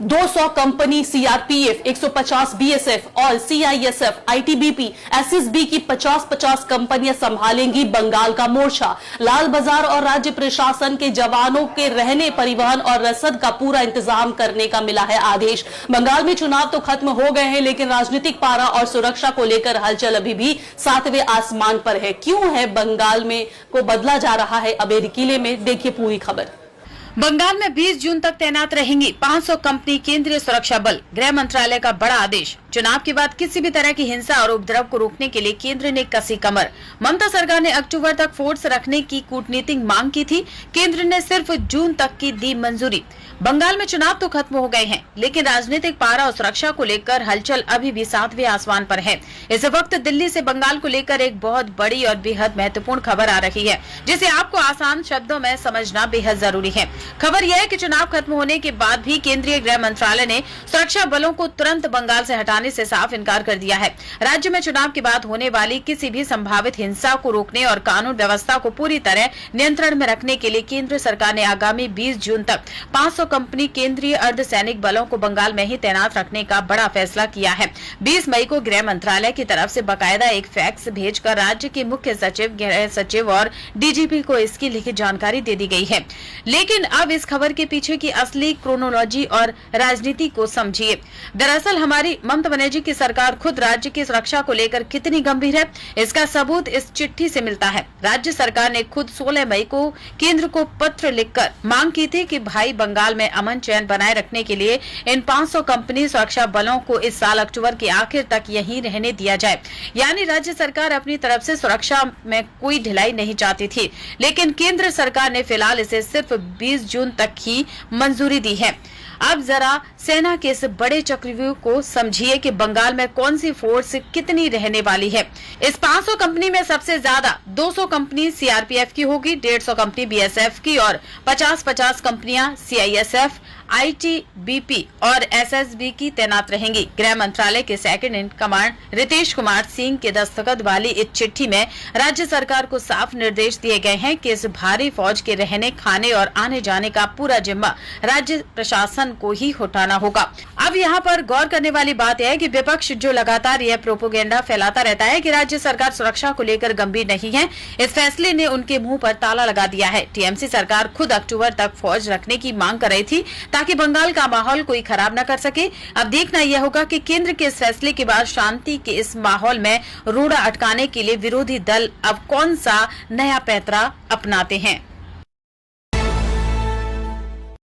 200 company CRPF, 150 BSF और CISF, ITBP, SSB की 50-50 कंपनियां संभालेंगी बंगाल का मोर्चा। लाल बाजार और राज्य प्रशासन के जवानों के रहने, परिवहन और रसद का पूरा इंतजाम करने का मिला है आदेश। बंगाल में चुनाव तो खत्म हो गए हैं, लेकिन राजनीतिक पारा और सुरक्षा को लेकर हलचल अभी भी 7वें आसमान पर है। क्यों है बंगाल में को बदला जा रहा है अबेरी किले में? देखिए पूरी खबर। बंगाल में 20 जून तक तैनात रहेंगी 500 कंपनी केंद्रीय सुरक्षा बल। गृह मंत्रालय का बड़ा आदेश। चुनाव के बाद किसी भी तरह की हिंसा और उपद्रव को रोकने के लिए केंद्र ने कसी कमर। ममता सरकार ने अक्टूबर तक फोर्स रखने की कूटनीतिक मांग की थी, केंद्र ने सिर्फ जून तक की दी मंजूरी। बंगाल में चुनाव तो खत्म हो गए हैं, लेकिन राजनीतिक पारा और सुरक्षा को लेकर हलचल अभी भी 7वें आसमान पर है। इस वक्त दिल्ली से बंगाल को लेकर एक बहुत बड़ी और बेहद महत्वपूर्ण खबर आ रही है, जिसे आपको आसान शब्दों में समझना बेहद जरूरी है। खबर यह है कि चुनाव खत्म होने के बाद भी केंद्रीय गृह मंत्रालय ने सुरक्षा बलों को तुरंत बंगाल से हटाने से साफ इनकार कर दिया है। राज्य में चुनाव के बाद होने वाली किसी भी संभावित हिंसा को रोकने और कानून व्यवस्था को पूरी तरह नियंत्रण में रखने के लिए केंद्र सरकार ने आगामी 20 जून तक 500 कंपनी केंद्रीय अर्धसैनिक बलों को बंगाल में ही तैनात रखने का बड़ा फैसला किया है। 20 मई को गृह मंत्रालय की तरफ से बाकायदा एक फैक्स भेजकर राज्य के मुख्य सचिव, गृह सचिव और डीजीपी को इसकी लिखित जानकारी दे दी गई है। लेकिन अब इस खबर के पीछे की असली क्रोनोलॉजी और राजनीति को समझिए। दरअसल हमारी ममता बनर्जी की सरकार खुद राज्य की सुरक्षा को लेकर कितनी गंभीर है, इसका सबूत इस चिट्ठी से मिलता है। राज्य सरकार ने खुद 16 मई को केंद्र को पत्र लिखकर मांग की थी कि भाई बंगाल में अमन चैन बनाए रखने के लिए इन 500 कंपनी सुरक्षा बलों को इस साल अक्टूबर के आखिर तक यहीं रहने दिया जाए। यानी राज्य सरकार अपनी तरफ से सुरक्षा में कोई ढिलाई नहीं चाहती थी, लेकिन केंद्र सरकार ने फिलहाल इसे सिर्फ 20 जून तक ही मंजूरी दी है। अब जरा सेना के इस बड़े चक्रव्यूह को समझिए कि बंगाल में कौन सी फोर्स कितनी रहने वाली है। इस 500 कंपनी में सबसे ज्यादा 200 कंपनी सीआरपीएफ की होगी, 150 कंपनी बीएसएफ की और 50-50 कंपनियां सीआईएसएफ, आईटीबीपी और एसएसबी की तैनात रहेंगी। गृह मंत्रालय के second in command Ritesh Kumar Singh के दस्तखत वाली इस चिट्ठी में राज्य सरकार को साफ निर्देश दिए गए हैं कि इस भारी फौज के रहने, खाने और आने जाने का पूरा जिम्मा राज्य प्रशासन को ही उठाना होगा। अब यहाँ पर गौर करने वाली बात यह है कि विपक्ष जो लगातार यह प्रोपोगेंडा फैलाता रहता है कि राज्य सरकार सुरक्षा को लेकर गंभीर नहीं है, इस फैसले ने उनके मुंह पर ताला लगा दिया है। टीएमसी सरकार खुद अक्टूबर तक फौज रखने की मांग कर रही थी ताकि बंगाल का माहौल कोई खराब न कर सके। अब देखना यह होगा कि केंद्र के इस फैसले के बाद शांति के इस माहौल में रोड़ा अटकाने के लिए विरोधी दल अब कौन सा नया पैंतरा अपनाते हैं।